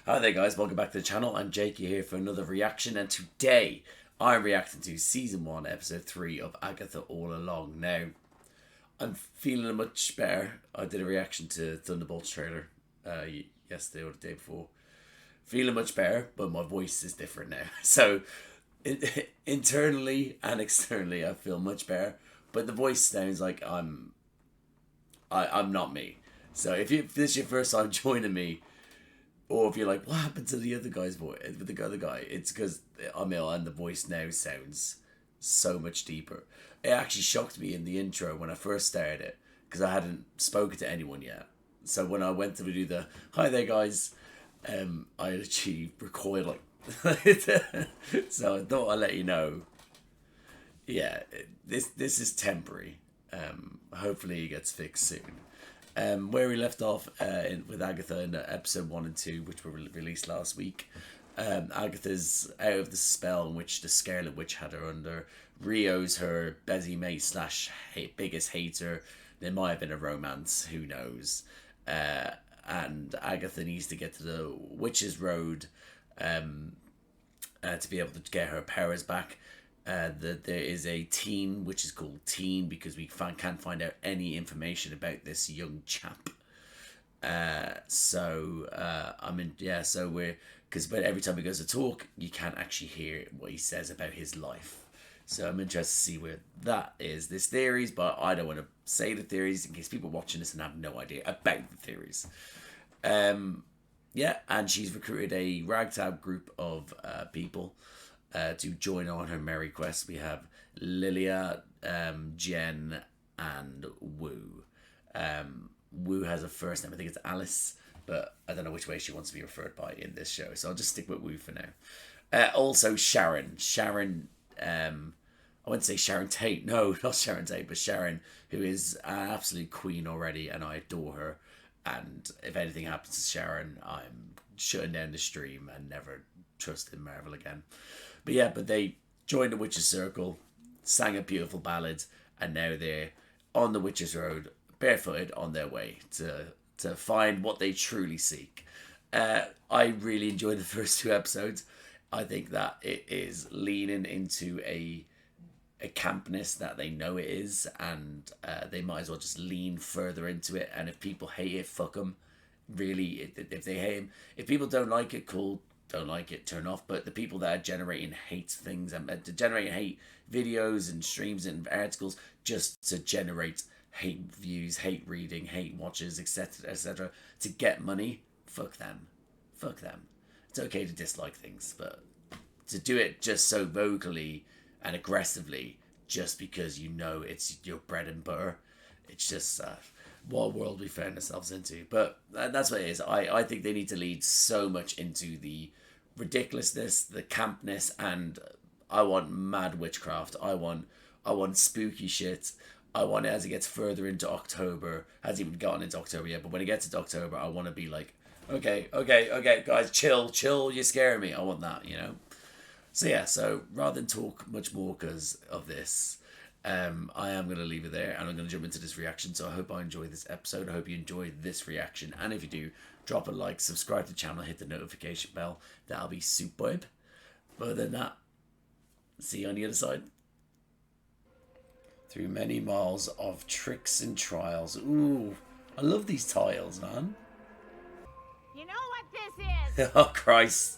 Hi there guys, welcome back to the channel. I'm Jakey here for another reaction, and today I'm reacting to Season 1, Episode 3 of Agatha All Along. Now, I'm feeling much better. I did a reaction to Thunderbolts trailer yesterday or the day before. Feeling much better, but my voice is different now. So, internally and externally, I feel much better. But the voice sounds like I'm not me. So if this is your first time joining me, or if you're like, what happened to the other guy's voice, with the other guy? It's because I'm ill and the voice now sounds so much deeper. It actually shocked me in the intro when I first started it, because I hadn't spoken to anyone yet. So when I went to do the, hi there guys, I actually recoiled like, so I thought I'd let you know. Yeah, this is temporary. Hopefully it gets fixed soon. Where we left off with Agatha in episode 1 and 2, which were released last week. Agatha's out of the spell in which the Scarlet Witch had her under. Rio's her busy mate slash biggest hater. There might have been a romance, who knows. And Agatha needs to get to the Witch's Road to be able to get her powers back. There is a teen, which is called Teen, because we can't find out any information about this young chap. So because every time he goes to talk, you can't actually hear what he says about his life. So I'm interested to see where that is. There's theories, but I don't want to say the theories in case people watching this and have no idea about the theories. Yeah, and she's recruited a ragtag group of people to join on her merry quest. We have Lilia, Jen, and Wu. Wu has a first name. I think it's Alice, but I don't know which way she wants to be referred by in this show, so I'll just stick with Wu for now. Also, Sharon. I wouldn't say Sharon Tate. No, not Sharon Tate, but Sharon, who is an absolute queen already, and I adore her. And if anything happens to Sharon, I'm shutting down the stream and never trust in Marvel again. But yeah, they joined the Witches' Circle, sang a beautiful ballad, and now they're on the Witches' Road, barefooted, on their way to find what they truly seek. I really enjoyed the first 2 episodes. I think that it is leaning into a campness that they know it is, and they might as well just lean further into it. And if people hate it, fuck them. Really, if they hate him, if people don't like it, cool. Don't like it, turn off. But the people that are generating hate things and generating hate videos and streams and articles just to generate hate views, hate reading, hate watches, etc., to get money, fuck them. Fuck them. It's okay to dislike things, but to do it just so vocally and aggressively, just because you know it's your bread and butter, it's just what world we found ourselves into. But that's what it is. I think they need to lead so much into the ridiculousness, the campness, and I want mad witchcraft. I want spooky shit. I want it as it gets further into October. Hasn't even gotten into October yet, but when it gets into October, I want to be like, okay, guys, chill, you're scaring me. I want that, you know? So yeah, so rather than talk much more because of this, I am going to leave it there, and I'm going to jump into this reaction. So I hope I enjoy this episode. I hope you enjoyed this reaction. And if you do, drop a like, subscribe to the channel, hit the notification bell. That'll be superb. But other than that, see you on the other side. Through many miles of tricks and trials. Ooh, I love these tiles, man. You know what this is? Oh, Christ.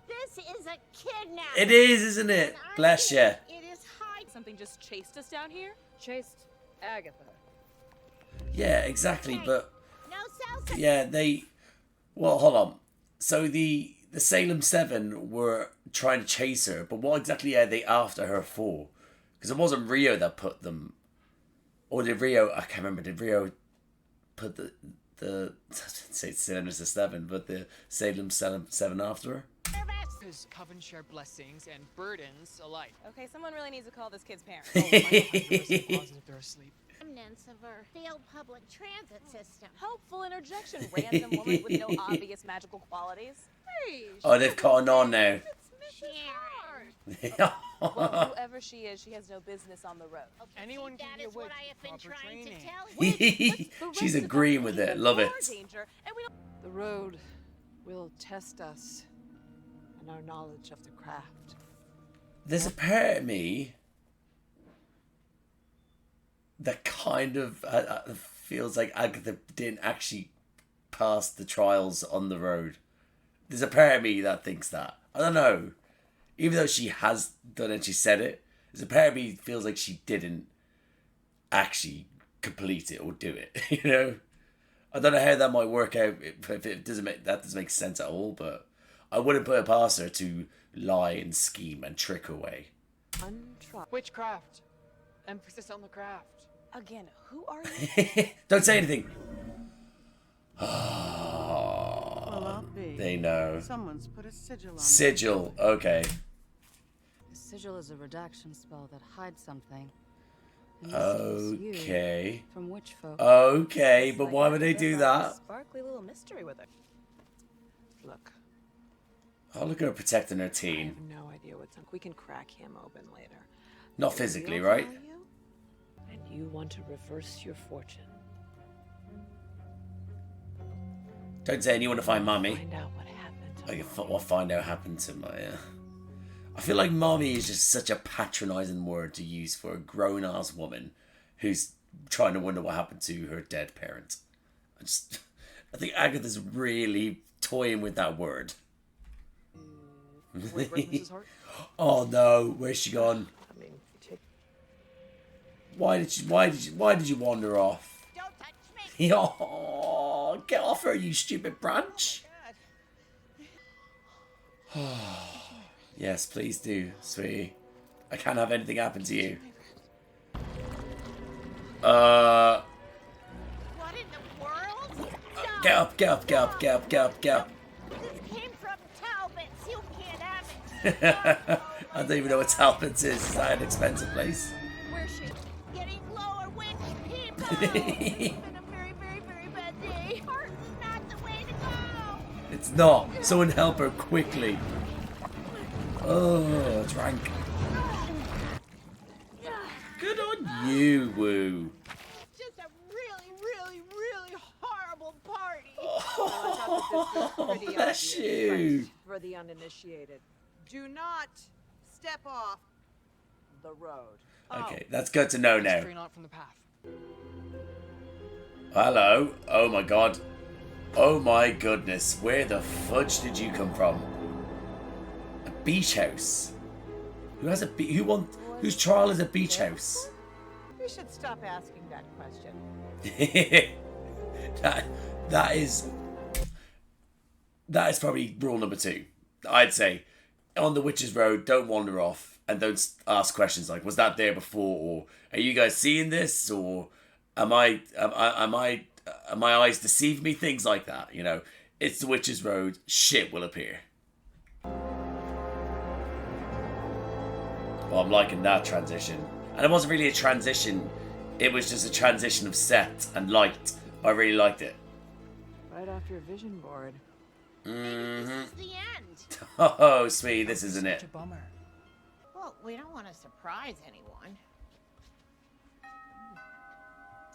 This is a kidnapping. It is, isn't it? Bless you. It is high. Something just chased us down here? Chased Agatha. Yeah, exactly, but No cells. yeah, well, hold on. So the Salem 7 were trying to chase her, but what exactly are they after her for? Because it wasn't Rio that put them, or did Rio? I can't remember. Did Rio put the say Sinister 7, but the Salem 7 after her? Because coven share blessings and burdens alike. Okay, someone really needs to call this kid's parents. Oh, I don't have positive they're asleep. Remnants of our failed public transit system. Helpful interjection, random woman with no obvious magical qualities. Hey, Oh, they've caught on now. well, whoever she is, she has no business on the road. Anyone can That be a is what witch. I have been Proper trying training. to tell you. She's agreeing with it. Love it. Danger, and we don't... The road will test us and our knowledge of the craft. There's a part of me that kind of feels like Agatha didn't actually pass the trials on the road. There's a part of me that thinks that. I don't know. Even though she has done it, she said it. There's a part of me that feels like she didn't actually complete it or do it. You know, I don't know how that might work out. If it doesn't make sense at all. But I wouldn't put it past her to lie and scheme and trick her way. Witchcraft. Emphasis on the craft. Again, who are you? Don't say anything. Well, I'll be. They know. Someone's put a sigil on Sigil. Okay. The sigil is a redaction spell that hides something. And this is you Okay. from witch folk. Okay, It's but like why would they there's do like a that? Sparkly little mystery with it. Look, Oh, look at her protecting her I teen. have no idea what's on. We can crack him open later. Not physically, Real right? value? And you want to reverse your fortune. Don't say you want to find mommy. Find out what happened to I can Mom. we'll find out what happened to my. I feel like mommy is just such a patronising word to use for a grown ass woman who's trying to wonder what happened to her dead parent. I think Agatha's really toying with that word. Wait, where's Mrs. Hart? Oh no, where's she gone? I mean, take Why did you wander off? Don't touch me. Oh, get off her, you stupid branch. Yes, please do, sweetie. I can't have anything happen to you. What in the world? No. Get up, get up, get up, get up, get up, get up. This came from Talbot's. You can't have it. I don't even know what Talbot's is. Is that an expensive place? Where's she? Getting lower witch people. It's been a very, very, very bad day. Heart's not the way to go. It's not. Someone help her quickly. Oh, it's rank. Good on you, Woo. Just a really, really, really horrible party. Oh, bless you. For the uninitiated. Do not step off the road. Okay, that's good to know now. Stray not from the path. Hello. Oh my god. Oh my goodness. Where the fudge did you come from? A beach house. Who has a whose trial is a beach house? You should stop asking that question. that is probably rule number 2. I'd say on the Witch's Road, don't wander off and don't ask questions like, was that there before, or are you guys seeing this, or am my eyes deceive me? Things like that, you know. It's the Witch's Road. Shit will appear. Well, I'm liking that transition. And it wasn't really a transition. It was just a transition of set and light. I really liked it. right off your vision board. Maybe this is the end. Oh, sweet. This isn't Such it. a bummer. Well, we don't want to surprise anyone.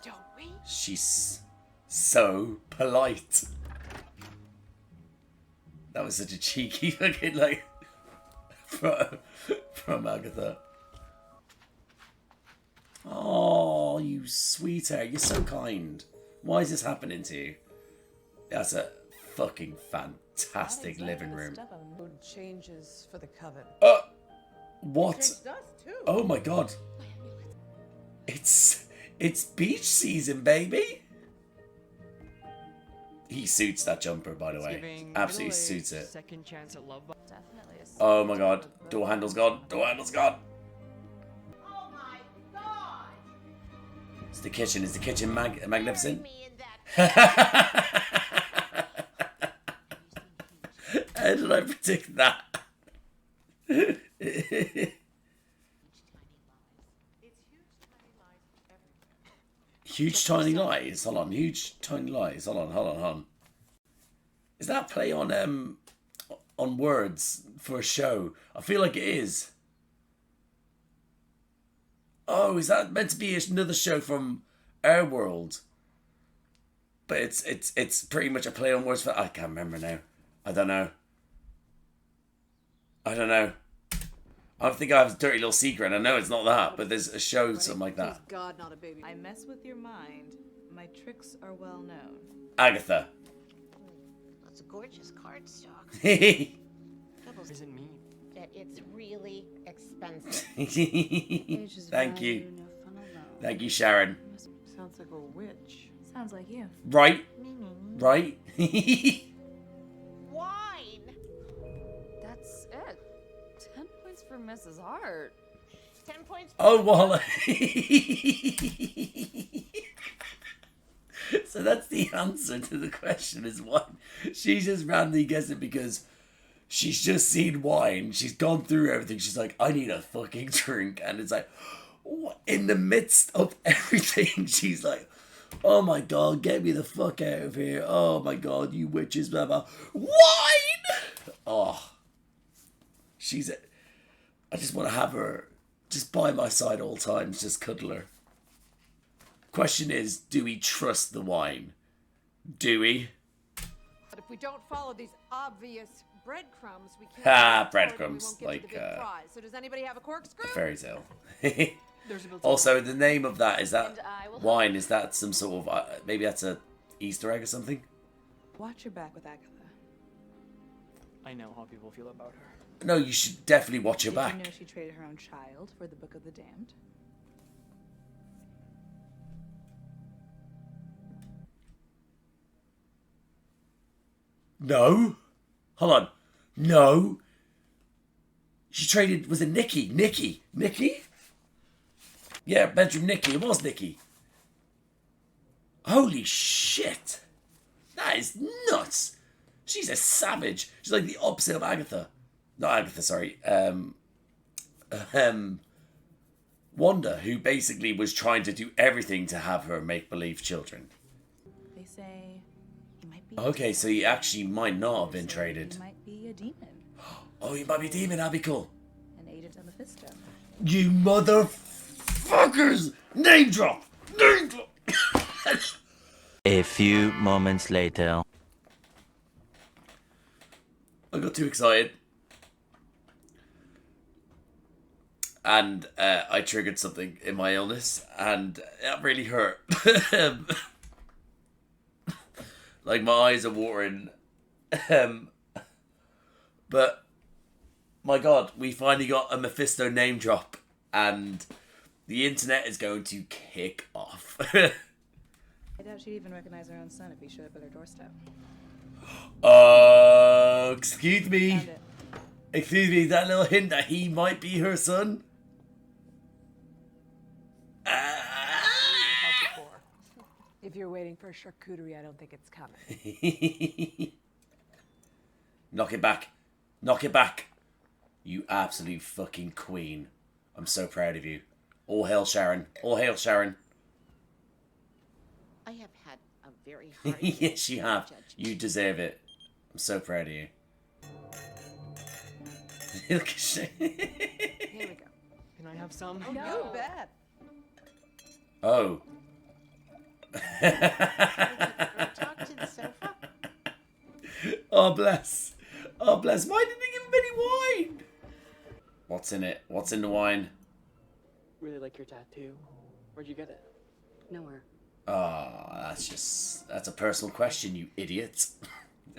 Don't we? She's so polite. That was such a cheeky fucking, like, from Agatha. Oh, you sweetheart. You're so kind. Why is this happening to you? That's a fucking fantastic living room. Mood changes for the coven. What? Changed us too. Oh my god. It's beach season, baby. He suits that jumper, by the way. Giving Absolutely middle-aged suits it. Second chance at love. Definitely a Oh my god. Door handle's gone. Door handle's gone. Oh my god! It's the kitchen. Is the kitchen magnificent? Bury me in that. How did I predict that? Huge tiny lies. Hold on. Huge tiny lies. Hold on. Is that play on words for a show? I feel like it is. Oh, is that meant to be another show from our world? But it's pretty much a play on words for. I can't remember now. I don't know. I don't know. I think I have a dirty little secret, and I know it's not that, but there's a show something like that. Please God, not a baby. I mess with your mind. My tricks are well known. Agatha. That's a gorgeous cardstock. What does it mean? That it's really expensive. Thank you. Thank you, Sharon. Sounds like a witch. Sounds like you. Right? Right? Wine! That's it. 10 points for Mrs. Hart. 10 points. Oh, well. So that's the answer to the question is wine. She's just randomly guessing because she's just seen wine. She's gone through everything. She's like, I need a fucking drink. And it's like, what? In the midst of everything, she's like, oh my God, get me the fuck out of here. Oh my God, you witches, blah, blah. Wine! Oh. I just want to have her just by my side all times, just cuddle her. Question is, do we trust the wine? Do we? But if we don't follow these obvious breadcrumbs, we can't. Ha, move forward and breadcrumbs, we won't get like, to the big prize. So does anybody have a corkscrew? A fairy tale. There's a built-in Also, the name of that, is that And I will wine? Is that some sort of, maybe that's a Easter egg or something? Watch your back with Agatha. I know how people feel about her. No, you should definitely watch your Did back. you know she traded her own child for the Book of the Damned? No. Hold on. No. She traded, was it Nikki? Nikki? Yeah, bedroom Nikki. It was Nikki. Holy shit. That is nuts. She's a savage. She's like the opposite of Agatha. Not Agatha, sorry. Wanda, who basically was trying to do everything to have her make-believe children. They say he might be. Okay, so he actually might not have been They say traded. He might be a demon, Oh, he might be a demon. That'd be cool. an agent of Mephisto. You motherfuckers! Name drop! Name drop! A few moments later. I got too excited. And I triggered something in my illness, and that really hurt. Like, my eyes are watering. But, my God, we finally got a Mephisto name drop, and the internet is going to kick off. I doubt she'd even recognize her own son if he showed up at her doorstep. Excuse me. Found it. Excuse me, that little hint that he might be her son? If you're waiting for charcuterie, I don't think it's coming. Knock it back. Knock it back. You absolute fucking queen. I'm so proud of you. All hail Sharon. All hail Sharon. I have had a very hard Yes, you have. judgment. You deserve it. I'm so proud of you. Look at Sharon. Here we go. Can I have some? You bet. Oh. Talk to the sofa. Oh, bless. Oh, bless. Why didn't they give him any wine? What's in it? What's in the wine? Really like your tattoo. Where'd you get it? Nowhere. Oh, that's a personal question, you idiot.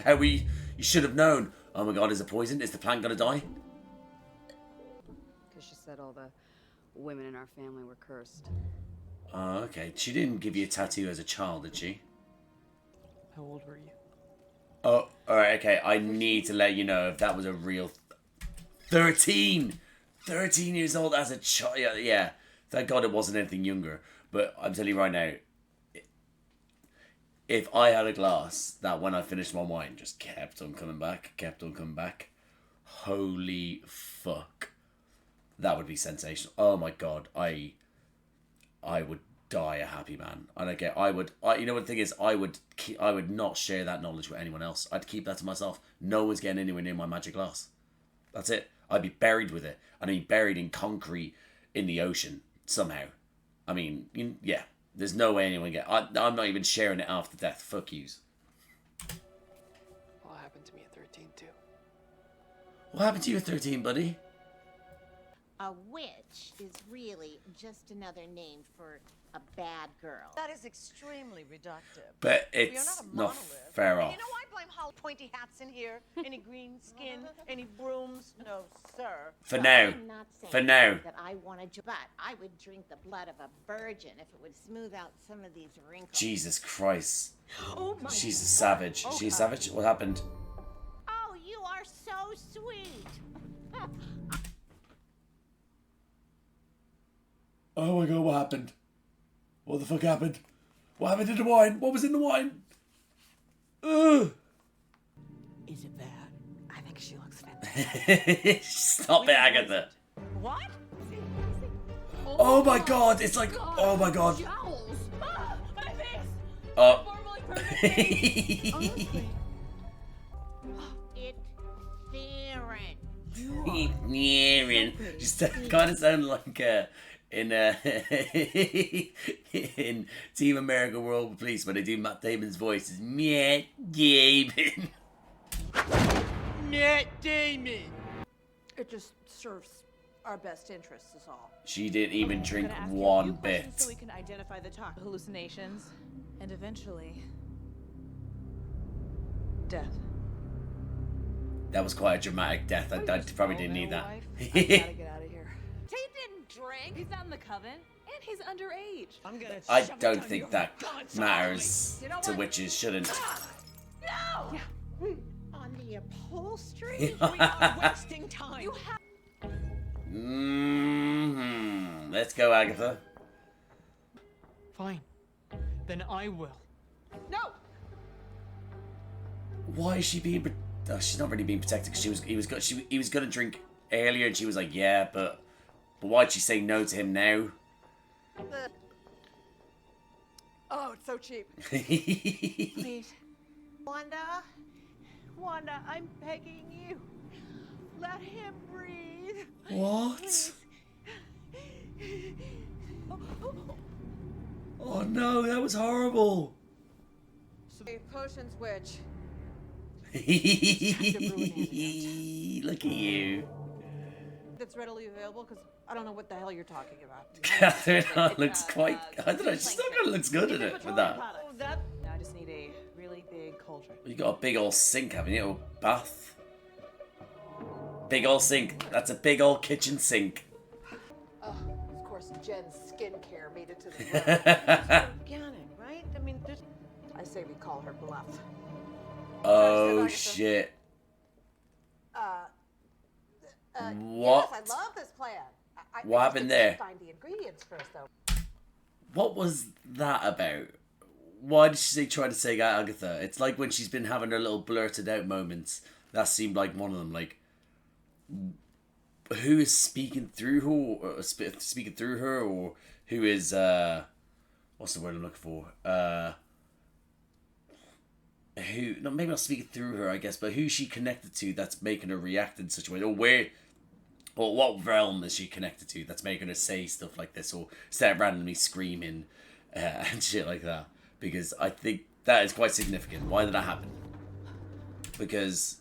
You should have known. Oh my God, is it poison? Is the plant gonna die? Because she said all the women in our family were cursed. Oh, okay. She didn't give you a tattoo as a child, did she? How old were you? Oh, alright, okay. I need to let you know if that was a real 13! 13 years old as a child. Yeah. Thank God it wasn't anything younger. But I'm telling you right now, if I had a glass that when I finished my wine just kept on coming back, holy fuck. That would be sensational. Oh my God. I would die a happy man. I don't care. You know what the thing is? I would not share that knowledge with anyone else. I'd keep that to myself. No one's getting anywhere near my magic glass. That's it. I'd be buried with it. I'd be buried in concrete in the ocean somehow. I mean, yeah. There's no way anyone I'm not even sharing it after death. Fuck yous. What happened to me at 13 too. What happened to you at 13, buddy? A witch is really just another name for a bad girl. That is extremely reductive. But We are it's not a not monolith. fair And off. you know, I blame how pointy hats in here. Any green skin, any brooms? No, sir. For now. I'm not saying For now. that I want to, but I would drink the blood of a virgin if it would smooth out some of these wrinkles. Jesus Christ. Oh my She's a savage. Oh, She's a savage? What happened? Oh, you are so sweet. Oh my god, what happened? What the fuck happened? What happened to the wine? What was in the wine? Ugh. Is it bad? I think she looks fantastic. Stop it, Agatha. What? Oh my god, it's like, oh my god. Jowls! Ah, my face! Oh. Formally perfect. It's Theron. Just kind of sound like in in Team America World Police when they do Matt Damon's voice is Matt Damon. Matt Damon. It just serves our best interests is all. She didn't even drink Gonna ask you a few one questions bit. so we can identify the hallucinations, and eventually, death. That was quite a dramatic death. I probably didn't need that. I gotta get out of here. He didn't drink. He's not in the coven, and he's underage. I'm gonna I shove it don't down think your that guts. matters You know to what? witches, shouldn't. No! On the upholstery? We are wasting time. You have Let's go, Agatha. Fine. Then I will. No! Why is she being? She's not really being protected because he was gonna drink earlier, and she was like, yeah, but why'd she say no to him now? Oh, it's so cheap. Please. Wanda, I'm begging you. Let him breathe. What? Oh no, that was horrible. Potions witch. Look at you. That's readily available because I don't know what the hell you're talking about. Catherine looks quite. I don't know. She still kind of looks good in it with that. Oh, that. Now I just need a really big cauldron. You got a big old sink, haven't you? Or bath. Big old sink. That's a big old kitchen sink. Of course, Jen's skincare made it to the room. Organic, right? I mean, I say we call her bluff. Oh shit. What? Yes, I love this plan. What happened there? Find the ingredients first, though. What was that about? Why did she try to say Agatha? It's like when she's been having her little blurted out moments. That seemed like one of them. Like, who is speaking through her, or speaking through her, or who is what's the word I'm looking for? Who? No, maybe not speaking through her, I guess, but who's she connected to that's making her react in such a way, or where? Or what realm is she connected to that's making her say stuff like this, or start randomly screaming and shit like that? Because I think that is quite significant. Why did that happen? Because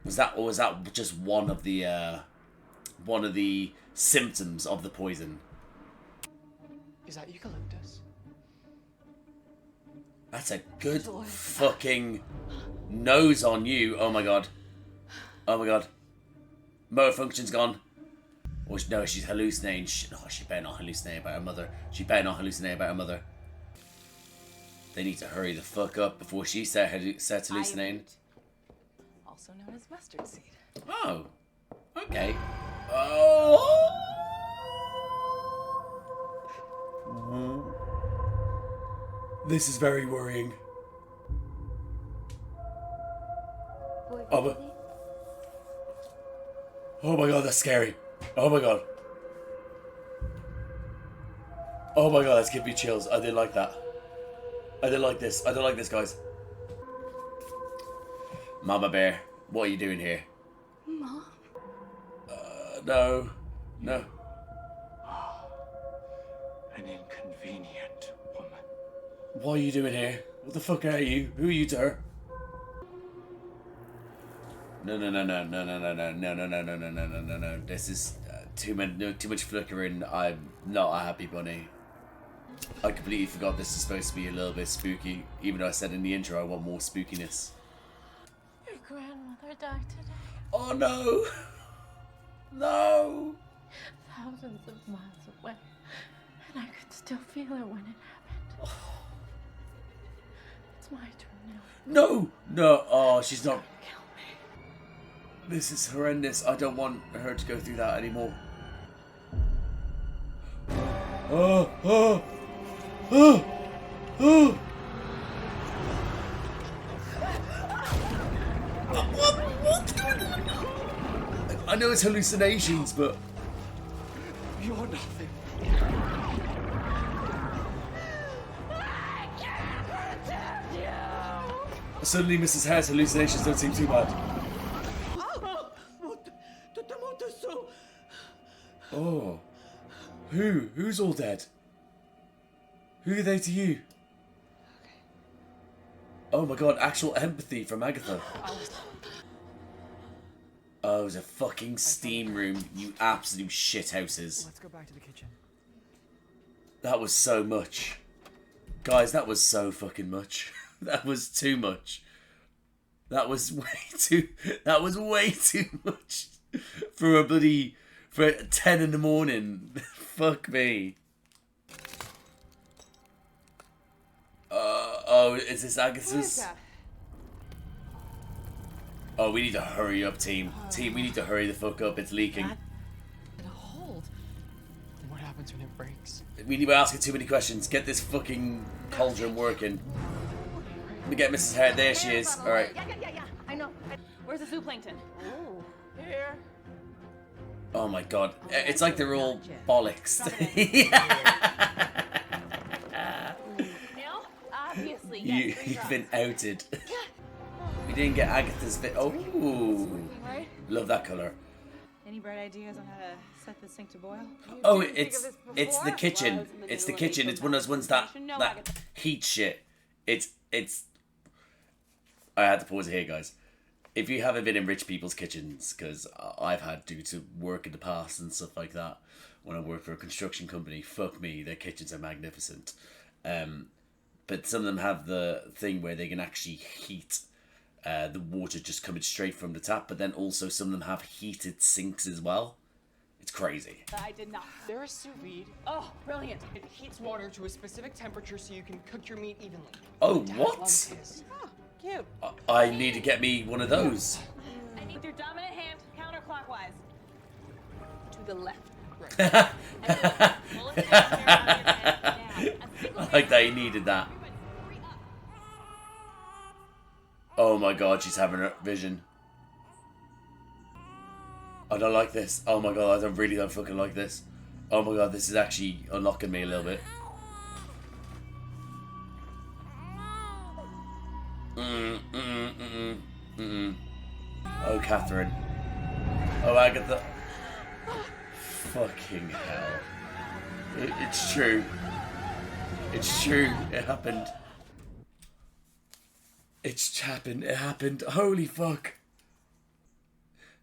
was that just one of the symptoms of the poison? Is that eucalyptus? That's a good fucking nose on you. Oh my god. Oh my god. Motor function's gone. Or no, she's hallucinating. She better not hallucinate about her mother. She better not hallucinate about her mother. They need to hurry the fuck up before she starts hallucinating. also known as mustard seed. Oh. Okay. Oh. This is very worrying. Oh, but... Oh my god, that's scary. Oh my god. Oh my god, that's giving me chills. I didn't like that. I didn't like this. I don't like this, guys. Mama Bear, what are you doing here? Mom? No. No. An inconvenient woman. What are you doing here? What the fuck are you? Who are you to her? No, no, no, no, no, no, no, no, no, no, no, no, no, no, no, no, no. This is too much flickering. I'm not a happy bunny. I completely forgot this is supposed to be a little bit spooky, even though I said in the intro I want more spookiness. Your grandmother died today. Oh no! No! Thousands of miles away. And I could still feel her when it happened. It's my turn now. No! No! Oh, she's not. Kill me. This is horrendous. I don't want her to go through that anymore. Oh! Oh! Oh! Oh! What's going on? I know it's hallucinations, but You're nothing. I can't protect you! suddenly Mrs. Hare's hallucinations don't seem too bad. Oh. Who's all dead? Who are they to you? Oh my god, actual empathy from Agatha. Oh, it was a fucking steam room, you absolute shithouses. Let's go back to the kitchen. That was so much. Guys, that was so fucking much. That was too much. That was way too much. For a bloody... For 10 in the morning. Fuck me. Oh, is this Agatha's? Oh, we need to hurry up, team. Team, we need to hurry the fuck up. It's leaking. What happens when it breaks? We need to ask it too many questions. Get this fucking cauldron working. Let me get Mrs. Hare. There she is. Alright. Yeah. I know. Where's the zooplankton? Ooh, here. Oh my god. It's like they're all bollocks. No? Obviously, yes. You've been outed. We didn't get Agatha's bit. Oh, Right? love that colour. Any bright ideas on how to set this thing to boil? Oh, think it's of this it's the before? kitchen. Well, I was in the It's the middle of kitchen. a It's one of those ones that conversation. No, that Agatha. heat shit. It's. I had to pause it here, guys. If you haven't been in rich people's kitchens, because I've had due to work in the past and stuff like that, when I worked for a construction company, fuck me, their kitchens are magnificent. But some of them have the thing where they can actually heat the water just coming straight from the tap, but then also some of them have heated sinks as well. It's crazy. I did not. They're a sous vide. Oh, brilliant. It heats water to a specific temperature so you can cook your meat evenly. Oh, Dad what? loves his. Cute. I need to get me one of those. I need your dominant hand counterclockwise. To the left. I like that he needed that. Oh my god, she's having a vision. I don't like this. Oh my god, I really don't fucking like this. Oh my god, this is actually unlocking me a little bit. Oh, Catherine. Oh, Agatha. Fucking hell. It's true. It's true. It happened. It's happened. It happened. Holy fuck.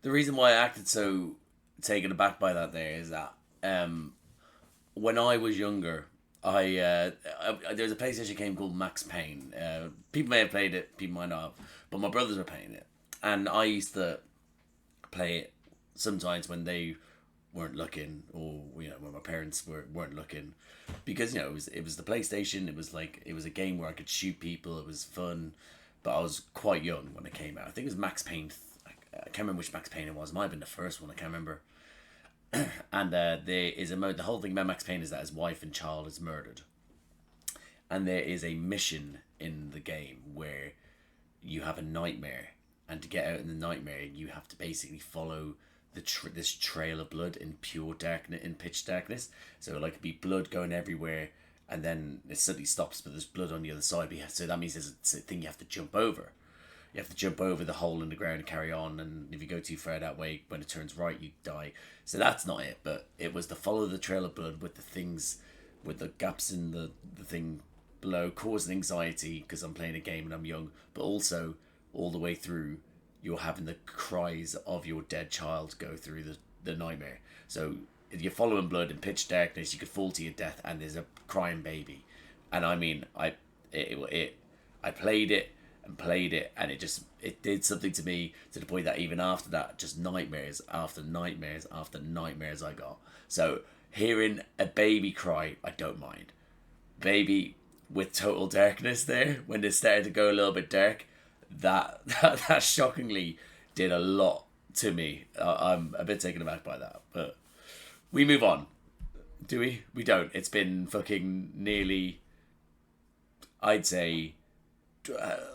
The reason why I acted so taken aback by that there is that when I was younger, there was a PlayStation game called Max Payne. People may have played it, people might not have, but my brothers were playing it, and I used to play it sometimes when they weren't looking, or when my parents weren't looking, because it was the PlayStation. It was a game where I could shoot people. It was fun, but I was quite young when it came out. I think it was Max Payne. I can't remember which Max Payne it was. It might have been the first one. I can't remember. And there is the whole thing about Max Payne is that his wife and child is murdered, and there is a mission in the game where you have a nightmare, and to get out in the nightmare, you have to basically follow this trail of blood in pure darkness, in pitch darkness. So it could be blood going everywhere, and then it suddenly stops, but there's blood on the other side. So that means there's a thing you have to jump over. You have to jump over the hole in the ground and carry on, and if you go too far that way, when it turns right, you die. So that's not it, but it was to follow the trail of blood with the things, with the gaps in the thing below, causing anxiety because I'm playing a game and I'm young, but also all the way through you're having the cries of your dead child go through the nightmare. So if you're following blood in pitch darkness, you could fall to your death, and there's a crying baby. And I mean, I played it and played it, and it did something to me, to the point that even after that, just nightmares after nightmares after nightmares I got. So hearing a baby cry, I don't mind. Baby with total darkness there, when they started to go a little bit dark, that shockingly did a lot to me. I'm a bit taken aback by that, but we move on. Do we? We don't. It's been fucking nearly, I'd say,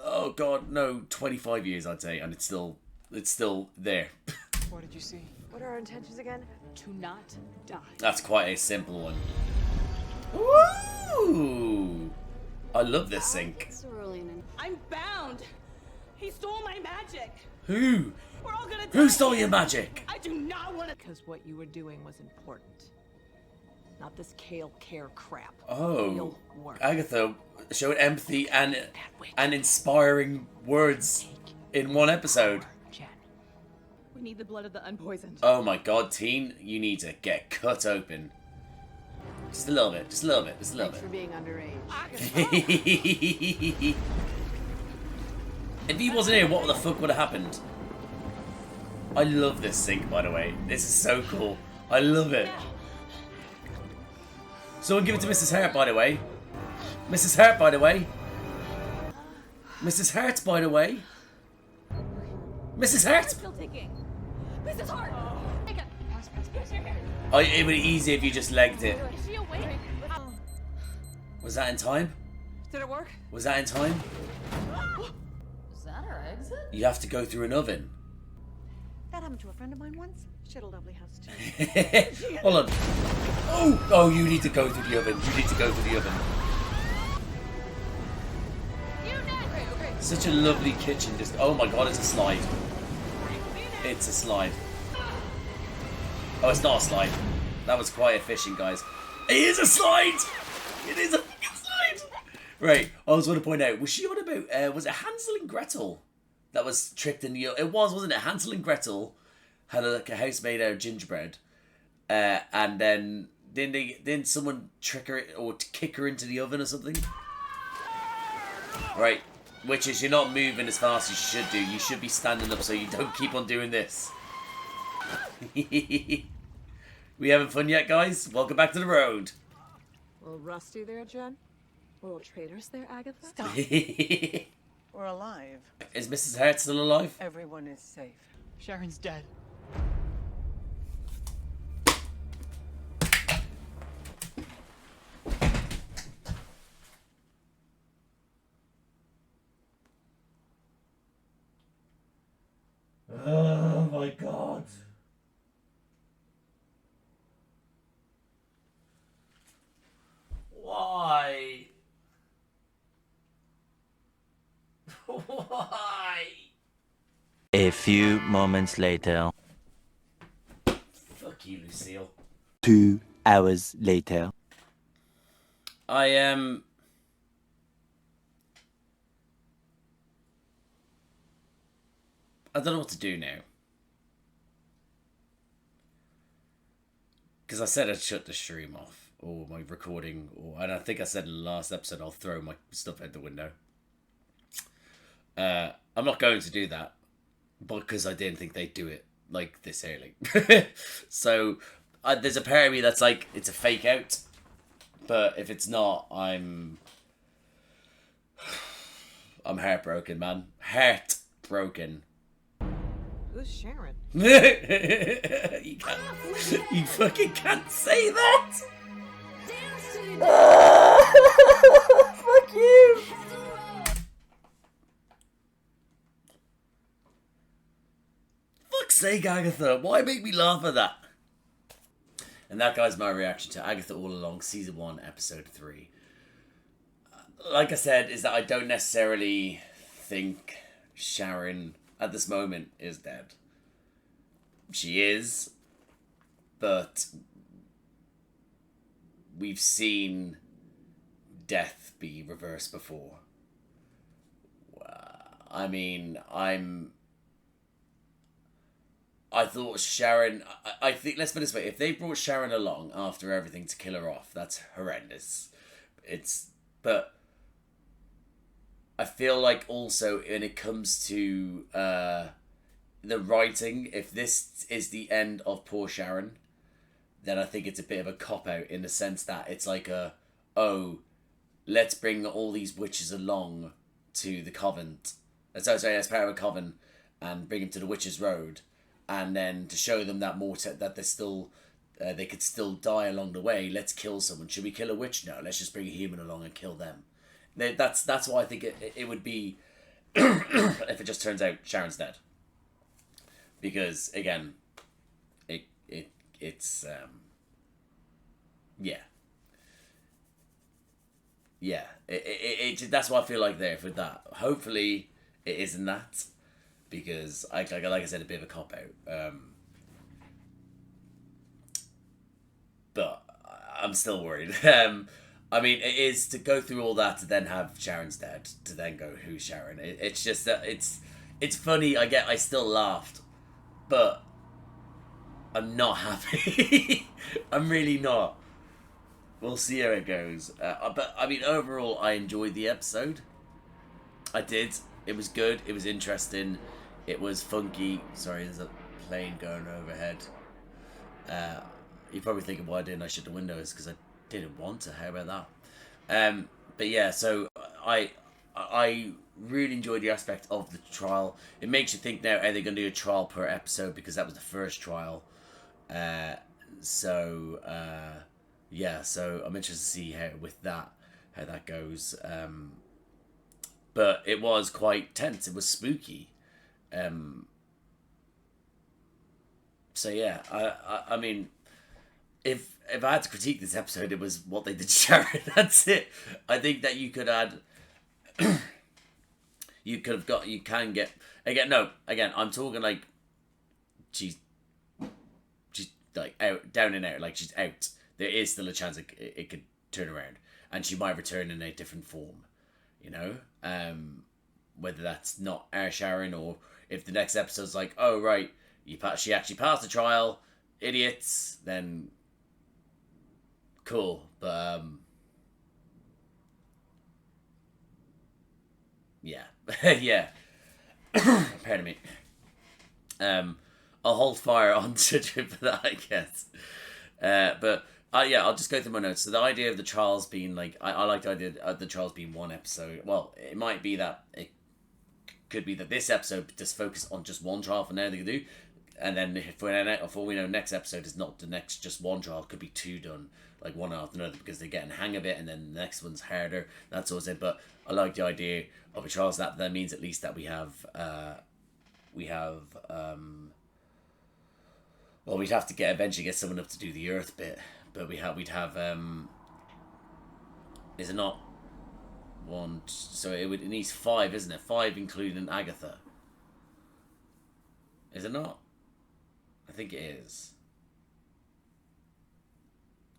oh god, no, 25 years, I'd say, and it's still there. What did you see? What are our intentions again? To not die. That's quite a simple one. Woo! I love this sync. I'm bound. He stole my magic. Who? We're all gonna die. Who stole your magic? I do not want to. Because what you were doing was important. Not this kale care crap. Oh, Real work. Agatha showed empathy and inspiring words in one episode. Jen. We need the blood of the unpoisoned. Oh my god, teen, you need to get cut open. Just a little bit, just a little bit, just a little Thanks for bit. being underage. If he wasn't here, what the fuck would have happened? I love this sync, by the way. This is so cool. I love it. Someone give it to Mrs. Hart, by the way. Mrs. Hart, by the way. Mrs. Hart, by the way. Mrs. Hart! Still ticking. Mrs. Hart. Take it. Pass, pass, pass. It would be easy if you just legged it. Is she awake? Was that in time? Did it work? Was that in time? Is that our exit? You have to go through an oven. That happened to a friend of mine once. She had a lovely house too. Hold on. Oh, you need to go through the oven. You need to go through the oven. Such a lovely kitchen. Just, oh my god, it's a slide. It's a slide. Oh, it's not a slide. That was quite efficient, guys. It is a slide! It is a fucking slide! Right, I was going to point out, was she on about, was it Hansel and Gretel that was tricked in the... It was, wasn't it? Hansel and Gretel had a house made out of gingerbread. And then didn't someone trick her or kick her into the oven or something? Right, which is, you're not moving as fast as you should do. You should be standing up so you don't keep on doing this. We having fun yet, guys? Welcome back to the road. A little rusty there, Jen? A little traitors there, Agatha? Stop. We're alive. Is Mrs. Hart still alive? Everyone is safe. Sharon's dead. Oh my god. Why? Why? A few moments later. Fuck you, Lucille. 2 hours later. I don't know what to do now. Because I said I'd shut the stream off, or my recording, and I think I said in the last episode I'll throw my stuff out the window. I'm not going to do that, because I didn't think they'd do it like this early. So there's a part of me that's like, it's a fake out, but if it's not, I'm heartbroken, man. Heartbroken. Who's Sharon? You fucking can't say that. Fuck you. Fuck's sake, Agatha. Why make me laugh at that? And that, guys, my reaction to Agatha All Along, Season 1, Episode 3. Like I said, is that I don't necessarily think Sharon at this moment is dead. She is, but we've seen death be reversed before. I mean, I'm I thought Sharon. I think, let's put it this way: if they brought Sharon along after everything to kill her off, that's horrendous. But I feel like also when it comes to the writing, if this is the end of poor Sharon, then I think it's a bit of a cop out in the sense that it's like let's bring all these witches along to the convent. Sorry, as part of a coven, and bring them to the Witches' Road, and then to show them that that they're still, they could still die along the way. Let's kill someone. Should we kill a witch? No, let's just bring a human along and kill them. That's why I think it would be if it just turns out Sharon's dead, because again, it's that's what I feel like there for that. Hopefully it isn't that, because like I said, a bit of a cop out. But I'm still worried. I mean, it is to go through all that to then have Sharon's dead, to then go, who's Sharon? It's just that it's funny. I still laughed, but I'm not happy. I'm really not. We'll see how it goes. But I mean, overall, I enjoyed the episode. I did. It was good. It was interesting. It was funky. Sorry, there's a plane going overhead. You're probably thinking, why didn't I shut the windows? Because I didn't want to. How about that? But yeah, so I really enjoyed the aspect of the trial. It makes you think now, are they going to do a trial per episode? Because that was the first trial. Yeah, so I'm interested to see how that goes. But it was quite tense. It was spooky. So yeah, I mean, if I had to critique this episode, it was what they did to Sharon. That's it. I think that you could add. You can get again. I'm talking like she's like out, down and out, like she's out. There is still a chance it could turn around, and she might return in a different form. You know, whether that's not our Sharon, or if the next episode's like, oh right, she actually passed the trial, idiots, then cool. But yeah, yeah. Pardon me. I'll hold fire on Sidra for that, I guess. But yeah, I'll just go through my notes. So the idea of the trials being like, I like the idea of the trials being one episode. Well, it might be that it could be that this episode just focus on just one trial for now they can do, and then before we know, next episode is not the next just one trial. It could be two done, like one after another, because they're getting hang of it, and then the next one's harder. That's always it. But I like the idea of a trials. That means at least that we have well, we'd have to eventually get someone up to do the Earth bit, but we'd have is it not one? So it needs 5, isn't it? 5 including Agatha. Is it not? I think it is.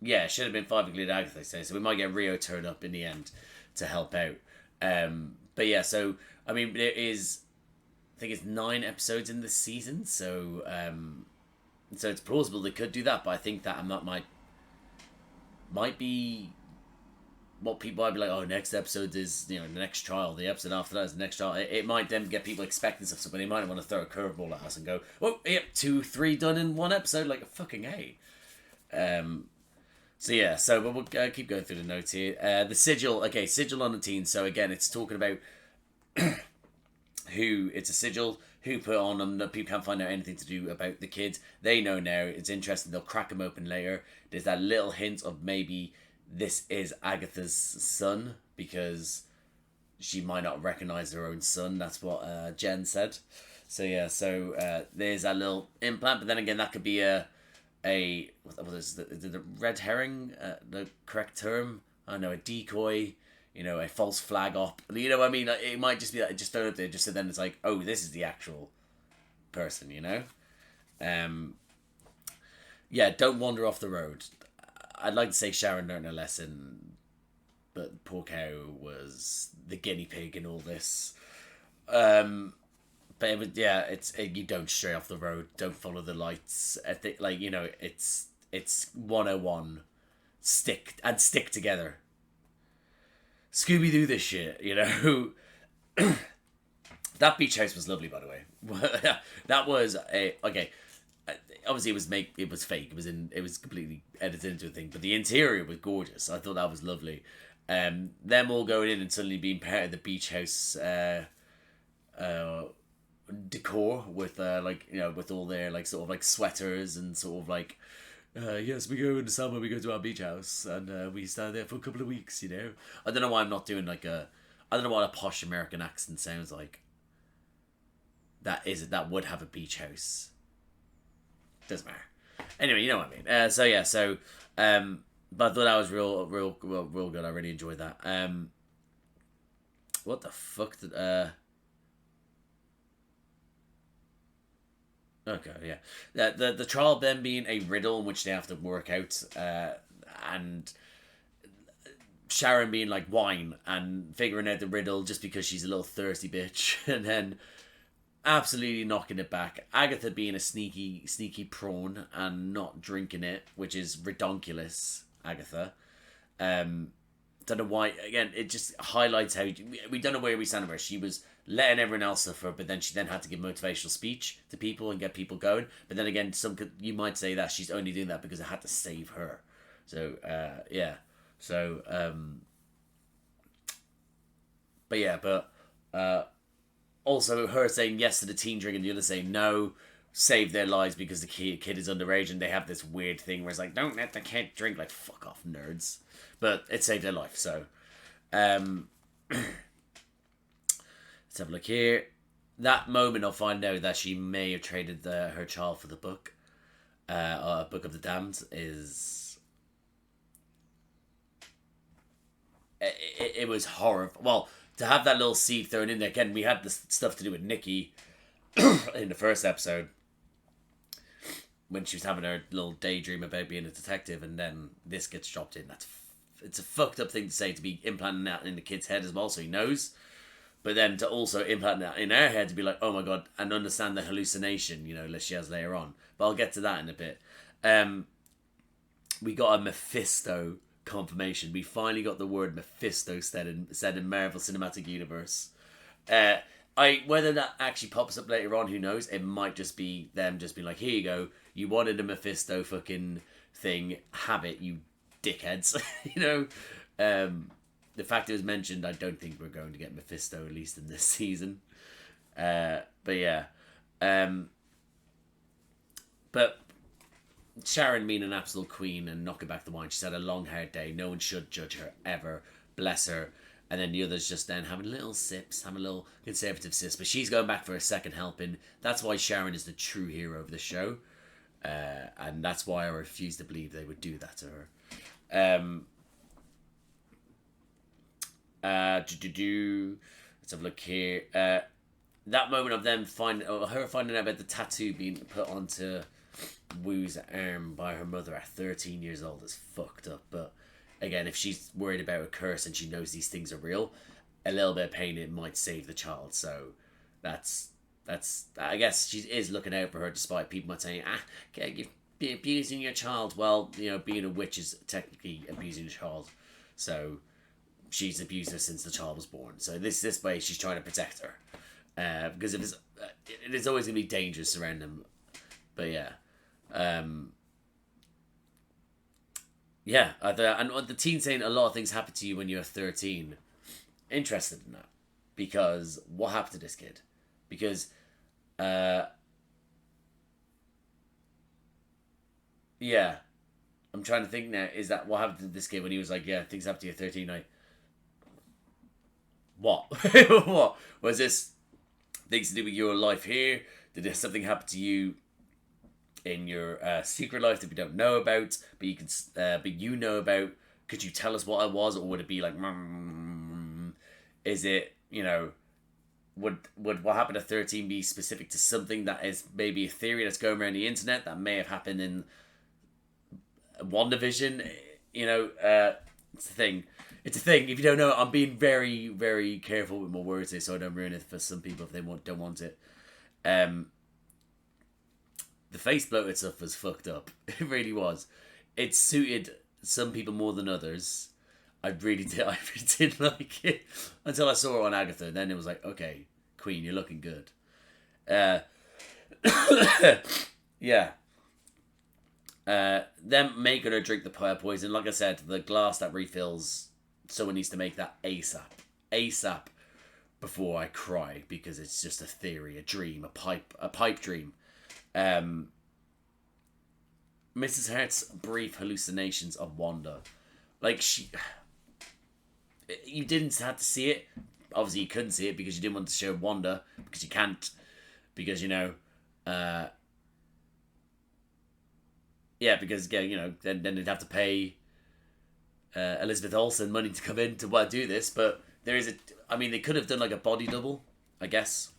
Yeah, it should have been 5 including Agatha. So we might get Rio turn up in the end to help out. But yeah, so I mean, there is, I think it's 9 episodes in the season, so it's plausible they could do that. But I think that might be what people might be like. Oh, next episode is the next trial. The episode after that is the next trial. It might then get people expecting stuff, but they might want to throw a curveball at us and go, "Oh, yep, 2, 3 done in one episode." Like fucking hey. So yeah, but we'll keep going through the notes here. The sigil. Okay, sigil on the teen. So again, it's talking about who it's a sigil. Who put on them, that people can't find out anything to do about the kids. They know now. It's interesting. They'll crack them open later. There's that little hint of maybe this is Agatha's son, because she might not recognize her own son. That's what Jen said. So yeah, there's that little implant. But then again, that could be what is the red herring, the correct term? I don't know, a decoy. A false flag op. What I mean? It might just be that just throw it up there, just so then it's like, oh, this is the actual person, Yeah, don't wander off the road. I'd like to say Sharon learned a lesson, but poor cow was the guinea pig in all this. But it was, yeah, you don't stray off the road, don't follow the lights. I think, like, you know, it's 101. Stick together. Scooby Doo this shit, you know. That beach house was lovely, by the way. That was okay. Obviously, it was fake. It was completely edited into a thing, but the interior was gorgeous. I thought that was lovely. Them all going in and suddenly being part of the beach house decor with like, you know, with all their like sort of like sweaters and sort of like yes, we go in the summer, we go to our beach house and we stay there for a couple of weeks, you know. I don't know why I'm not doing like I don't know what a posh American accent sounds like. That would have a beach house. Doesn't matter. Anyway, you know what I mean. But I thought that was real good. I really enjoyed that. What the fuck did Okay, yeah. The trial then being a riddle in which they have to work out, and Sharon being like wine and figuring out the riddle just because she's a little thirsty bitch, and then absolutely knocking it back. Agatha being a sneaky prawn and not drinking it, which is redonkulous. Agatha. Don't know why. Again, it just highlights how we don't know where we stand where she was letting everyone else suffer, but then she then had to give motivational speech to people and get people going. But then again, you might say that she's only doing that because it had to save her. So yeah. So also her saying yes to the teen drink and the other saying no saved their lives because the kid is underage, and they have this weird thing where it's like, don't let the kid drink. Like, fuck off, nerds. But it saved their life. So let's have a look here. That moment I'll find out that she may have traded her child for the book. Book of the Damned is... It was horrible. Well, to have that little seed thrown in there. Again, we had this stuff to do with Nikki in the first episode, when she was having her little daydream about being a detective, and then this gets dropped in. It's a fucked up thing to say, to be implanting that in the kid's head as well, so he knows. But then to also implant that in our head to be like, oh my god, and understand the hallucination, you know, that she has later on. But I'll get to that in a bit. We got a Mephisto confirmation. We finally got the word Mephisto said in Marvel Cinematic Universe. Whether that actually pops up later on, who knows? It might just be them just being like, here you go, you wanted a Mephisto fucking thing, have it, you dickheads. You know? The fact it was mentioned, I don't think we're going to get Mephisto, at least in this season. But yeah. But Sharon being an absolute queen and knocking back the wine. She's had a long, hard day. No one should judge her, ever. Bless her. And then the others just then having little sips, having little conservative sips. But she's going back for a second helping. That's why Sharon is the true hero of the show. And that's why I refuse to believe they would do that to her. Let's have a look here. That moment of them finding out about the tattoo being put onto Wu's arm by her mother at 13 years old is fucked up. But again, if she's worried about a curse and she knows these things are real, a little bit of pain, it might save the child. So that's I guess she is looking out for her, despite people might say, you're abusing your child. Well, you know, being a witch is technically abusing a child. So she's abused her since the child was born. So this way she's trying to protect her. Because it is always going to be dangerous around them. But yeah. And the teen saying a lot of things happen to you when you're 13. Interested in that. Because what happened to this kid? Because yeah, I'm trying to think now. Is that what happened to this kid when he was like, yeah, things happen to you at 13? Like, what? What was this? Things to do with your life here? Did something happen to you in your secret life that we don't know about, but you know about? Could you tell us what it was, or would it be like, is it, you know, would what happened at 13 be specific to something that is maybe a theory that's going around the internet that may have happened in WandaVision? You know, it's a thing. It's a thing. If you don't know, I'm being very, very careful with my words here so I don't ruin it for some people if they don't want it. The face bloated stuff was fucked up. It really was. It suited some people more than others. I really did like it until I saw her on Agatha. And then it was like, okay, Queen, you're looking good. Yeah. Them making her drink the poison. Like I said, the glass that refills. Someone needs to make that ASAP. Before I cry, because it's just a theory, a dream, a pipe dream. Mrs. Hart's brief hallucinations of Wanda, like you didn't have to see it. Obviously, you couldn't see it because you didn't want to show Wanda, because you can't, because because then they'd have to pay Elizabeth Olsen money to come in to do this. But they could have done like a body double, I guess,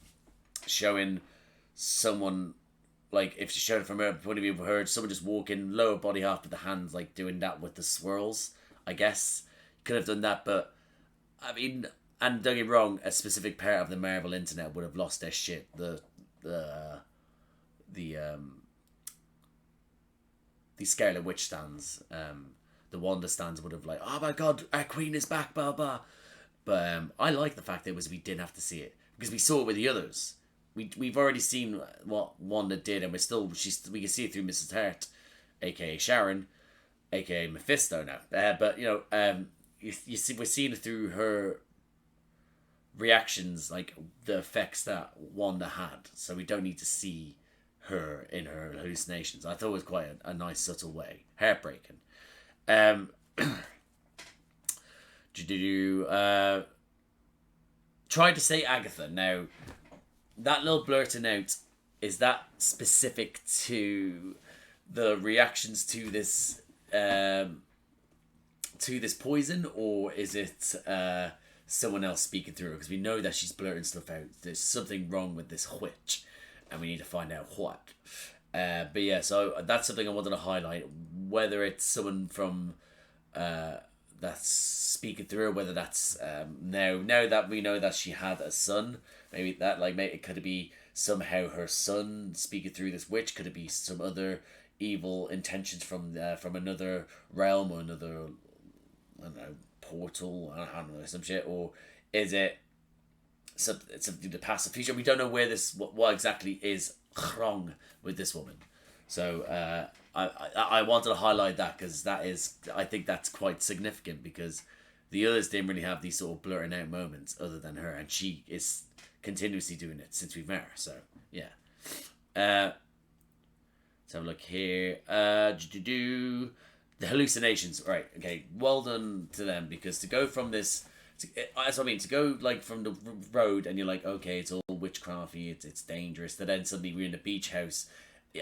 showing someone, like if she showed it from her point of view of her, someone just walking lower body half with the hands, like doing that with the swirls. I guess could have done that, but I mean, and don't get me wrong, a specific part of the Marvel internet would have lost their shit. The Scarlet Witch stands, the Wanda stands would have like, oh my god, our queen is back, blah blah. But I like the fact that we didn't have to see it, because we saw it with the others. We've already seen what Wanda did, and we can see it through Mrs. Hart, aka Sharon, aka Mephisto now. But we're seeing it through her reactions, like the effects that Wanda had. So we don't need to see her in her hallucinations. I thought it was quite a nice subtle way, heartbreaking. Try to say Agatha. Now, that little blurting out, is that specific to the reactions to this poison, or is it someone else speaking through her? Because we know that she's blurting stuff out. There's something wrong with this witch, and we need to find out what. But yeah, so that's something I wanted to highlight. Whether it's someone from that's speaking through her, whether that's now that we know that she had a son, maybe it could be somehow her son speaking through this witch. Could it be some other evil intentions from another realm, or another, I don't know, portal, I don't know, some shit, or is it something to the past, the future? We don't know where what exactly is wrong with this woman. So I wanted to highlight that, because I think that's quite significant, because the others didn't really have these sort of blurting out moments other than her, and she is continuously doing it since we've met her. So yeah. Let's have a look here. The hallucinations. Right, okay. Well done to them, because to go from this, that's what I mean, to go like from the road and you're like, okay, it's all witchcrafty, it's dangerous. Then suddenly we're in a beach house,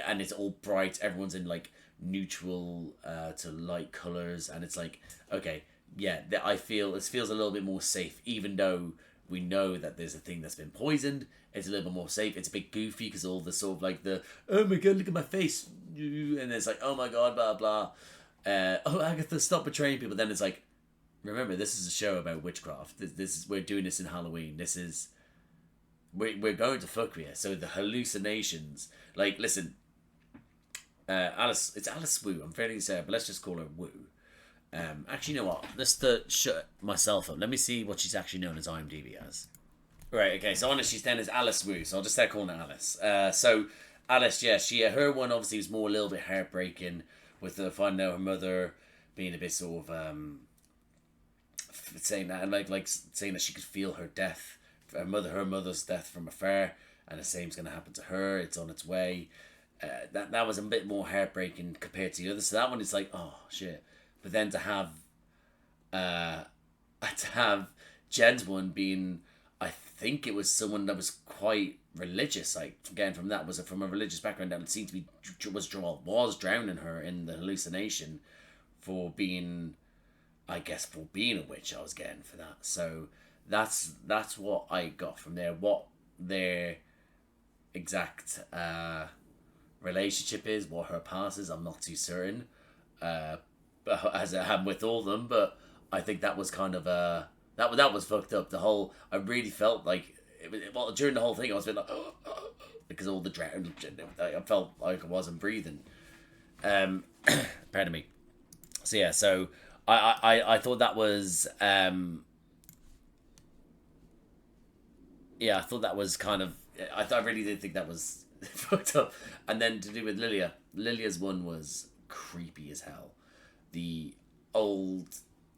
and it's all bright. Everyone's in like neutral to light colors, and it's like, okay, yeah, it feels a little bit more safe, even though we know that there's a thing that's been poisoned. It's a little bit more safe. It's a bit goofy, because all the sort of like the, oh my god, look at my face, and it's like, oh my god, blah blah. Oh, Agatha, stop betraying people. Then it's like, remember, this is a show about witchcraft. We're doing this in Halloween. We're going to fuck with you. So the hallucinations, like, listen, it's Alice Wu. I'm fairly certain, but let's just call her Wu. Actually, you know what? Let's shut myself up. Let me see what she's actually known as IMDb as. Right, okay, so honestly, she's known as Alice Wu, so I'll just start calling her Alice. So Alice, yeah, her one obviously was more a little bit heartbreaking, with the finding out her mother being a bit sort of saying that, and like saying that she could feel her death, her mother's death from afar, and the same's gonna happen to her. It's on its way. That was a bit more heartbreaking compared to the others. So that one is like, oh shit. But then to have Jen's one being, I think it was someone that was quite religious. Like, again, from that, was from a religious background, that it seemed to be was drowning her in the hallucination for being a witch. I was getting for that. So that's what I got from there. What their exact relationship is, what her past is, I'm not too certain. But as I am with all of them, but I think that was kind of that was fucked up. I really felt like during the whole thing, I was a bit like, because all the drown. I felt like I wasn't breathing. Pardon me. So yeah, so I thought that was yeah, I thought that was kind of I really did think that was fucked up. And then to do with Lilia's one was creepy as hell. The old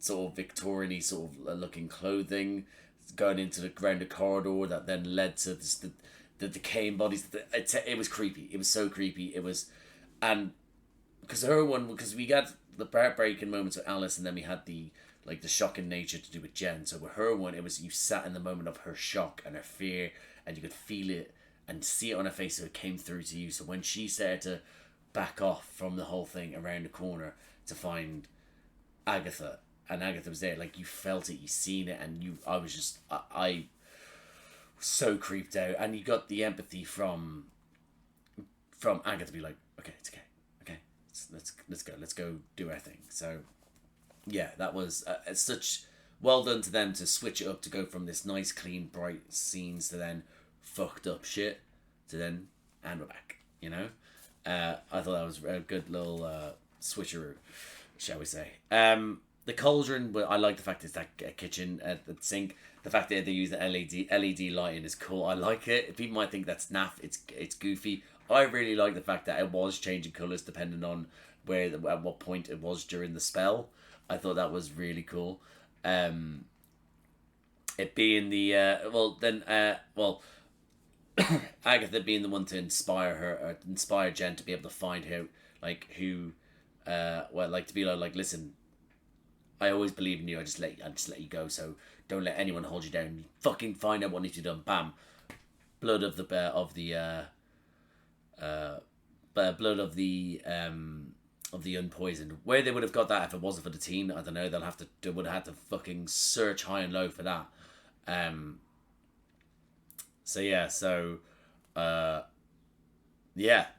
sort of Victorian-y sort of looking clothing going into the round the corridor that then led to this, the decaying bodies. It was creepy. It was so creepy. It was, and because we got the heartbreaking moments with Alice, and then we had the shocking nature to do with Jen. So with her one, it was you sat in the moment of her shock and her fear, and you could feel it and see it on her face, so it came through to you. So when she started to back off from the whole thing around the corner to find Agatha, and Agatha was there, like you felt it, you seen it, and I was so creeped out, and you got the empathy from Agatha to be like, okay, it's okay, let's go do our thing. So yeah, that was such well done to them to switch it up, to go from this nice, clean, bright scenes to then fucked up shit to then, and we're back. You know, I thought that was a good little switcheroo, shall we say. The cauldron, I like the fact it's that kitchen at the sink. The fact that they use the LED lighting is cool. I like it. People might think that's naff. It's goofy. I really like the fact that it was changing colours depending on at what point it was during the spell. I thought that was really cool. It being the Agatha being the one to inspire Jen to be able to find out who to be like, listen, I always believe in you. I just let you go. So don't let anyone hold you down. Fucking find out what needs to be done. Bam, blood of the unpoisoned. Where they would have got that if it wasn't for the teen, I don't know. They would have had to fucking search high and low for that. So yeah,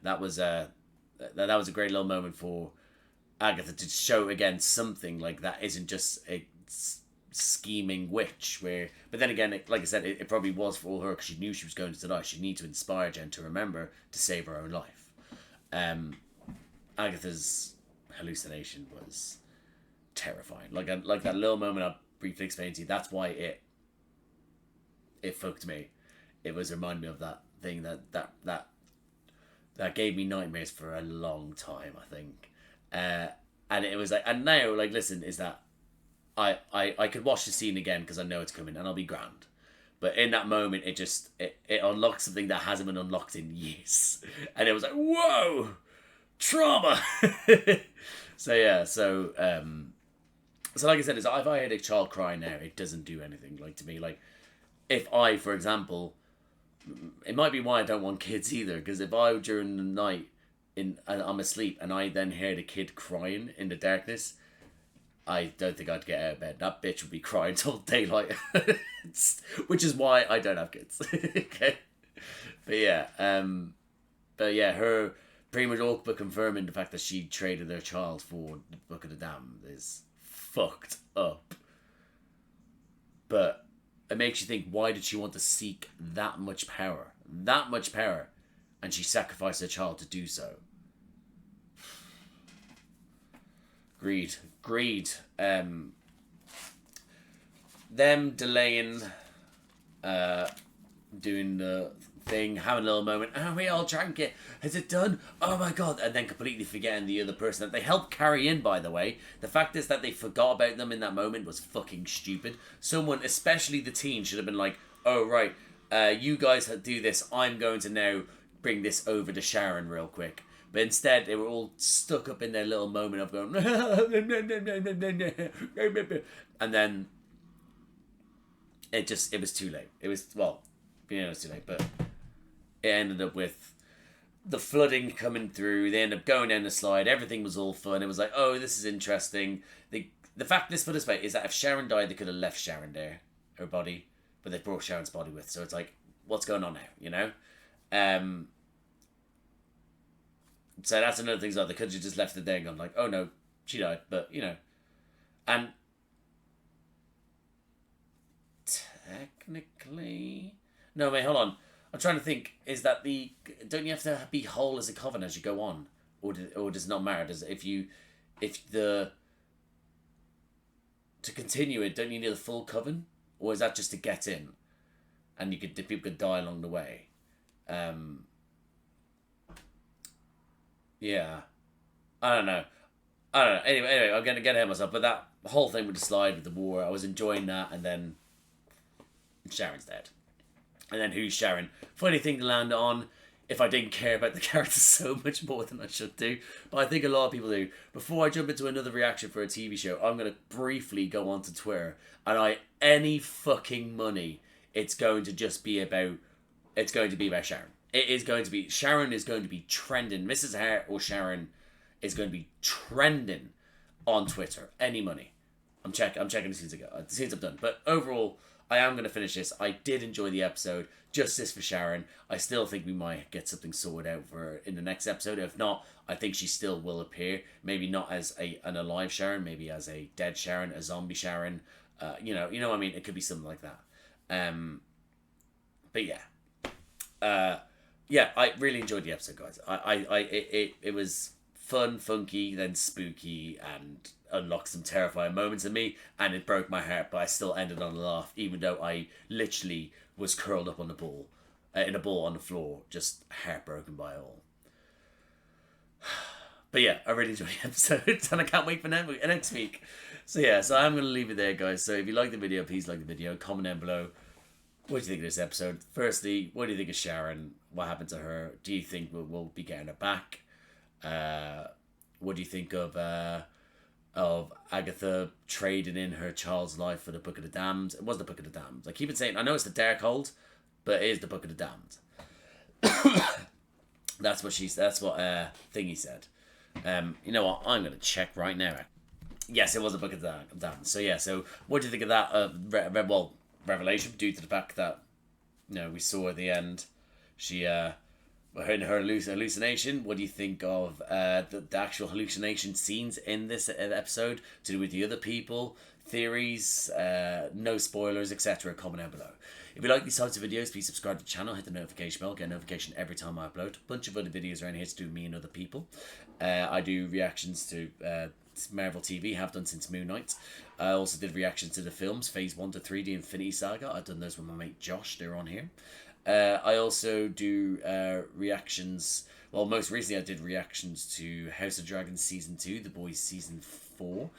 that was a great little moment for Agatha to show again something like that isn't just a scheming witch. But then again, like I said, it probably was for her because she knew she was going to die. She needed to inspire Jen to remember to save her own life. Agatha's hallucination was terrifying. Like that little moment I briefly explained to you. That's why it fucked me. It was reminding me of that thing that gave me nightmares for a long time, I think. And it was like, and now, like, listen, is that I could watch the scene again because I know it's coming and I'll be grand. But in that moment, it unlocked something that hasn't been unlocked in years. And it was like, whoa, trauma. So yeah, so like I said, if I had a child crying now, it doesn't do anything. Like, to me, like, if I, for example, it might be why I don't want kids either, because if I, during the night, and I'm asleep and I then heard a kid crying in the darkness, I don't think I'd get out of bed. That bitch would be crying till daylight. Which is why I don't have kids. Okay. But yeah, her pretty much all but confirming the fact that she traded her child for the Book of the Damned is fucked up. But it makes you think, why did she want to seek that much power? And she sacrificed her child to do so. Greed. Them delaying doing the thing, having a little moment, we all drank it, is it done? Oh my god. And then completely forgetting the other person that they helped carry in, by the way. The fact is that they forgot about them in that moment was fucking stupid. Someone, especially the teen, should have been like, oh right, you guys do this, I'm going to now bring this over to Sharon real quick. But instead, they were all stuck up in their little moment of going, and then it was too late. It was too late, but it ended up with the flooding coming through. They ended up going down the slide. Everything was all fun. It was like, oh, this is interesting. The fact this put us back is that if Sharon died, they could have left Sharon there, her body, but they brought Sharon's body with. So it's like, what's going on now? You know. So that's another thing. They could have just left it there and gone like, oh no, she died. But, you know. And technically... No, wait, hold on. I'm trying to think. Is that the? Don't you have to be whole as a coven as you go on, or does it not matter? To continue it, don't you need a full coven, or is that just to get in, and people could die along the way? Yeah, I don't know. Anyway, I'm gonna get ahead of myself. But that whole thing with the slide with the war, I was enjoying that, and then Sharon's dead. And then who's Sharon? Funny thing to land on. If I didn't care about the characters so much more than I should do. But I think a lot of people do. Before I jump into another reaction for a TV show, I'm going to briefly go onto Twitter. And any fucking money, it's going to be about Sharon. It is going to be, Sharon is going to be trending. Mrs. Hart or Sharon is going to be trending on Twitter. Any money. I'm checking as soon as I'm done. But overall, I am going to finish this. I did enjoy the episode. Justice for Sharon. I still think we might get something sorted out for her in the next episode. If not, I think she still will appear. Maybe not as an alive Sharon. Maybe as a dead Sharon, a zombie Sharon. You know what I mean? It could be something like that. But yeah. Yeah, I really enjoyed the episode, guys. It was fun, funky, then spooky, and unlocked some terrifying moments in me, and it broke my heart, but I still ended on a laugh, even though I literally was curled up on the ball, in a ball on the floor, just heartbroken by it all. But yeah, I really enjoyed the episode, and I can't wait for next week. So yeah, so I'm going to leave it there, guys. So if you like the video, please like the video, comment down below. What do you think of this episode? Firstly, what do you think of Sharon? What happened to her? Do you think we'll be getting her back? What do you think of Agatha trading in her child's life for the Book of the Damned? It was the Book of the Damned. I keep on saying, I know it's the Darkhold, but it is the Book of the Damned. That's what Thingy said. You know what? I'm gonna check right now. Yes, it was the Book of the Damned. So yeah. So what do you think of that? Revelation, due to the fact that we saw at the end, she in her hallucination. What do you think of the actual hallucination scenes in this episode to do with the other people? Theories, no spoilers, etc. Comment down below. If you like these types of videos, please subscribe to the channel, hit the notification bell, get a notification every time I upload. A bunch of other videos around here to do with me and other people. I do reactions to Marvel TV, have done since Moon Knight. I also did reactions to the films, Phase 1 to 3, the Infinity Saga. I've done those with my mate Josh, they're on here. I also do reactions, well, most recently I did reactions to House of Dragons Season 2, The Boys Season 4,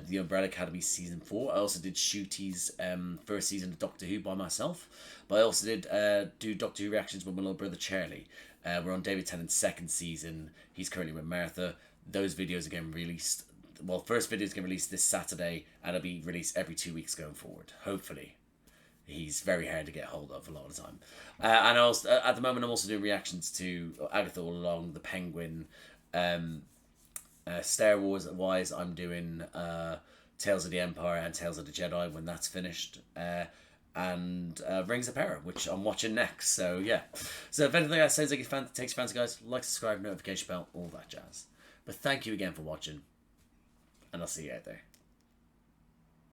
The Umbrella Academy Season 4. I also did Shooty's first season of Doctor Who by myself. But I also did do Doctor Who reactions with my little brother Charlie. We're on David Tennant's second season. He's currently with Martha. Those videos are getting released. Well, first video is going to release this Saturday, and it'll be released every 2 weeks going forward. Hopefully. He's very hard to get hold of a lot of the time. And also, at the moment, I'm also doing reactions to Agatha All Along, The Penguin. Star Wars wise, I'm doing Tales of the Empire and Tales of the Jedi when that's finished. And Rings of Power, which I'm watching next. So yeah. So if anything that sounds like it takes your fancy, guys, like, subscribe, notification bell, all that jazz. But thank you again for watching, and I'll see you out there.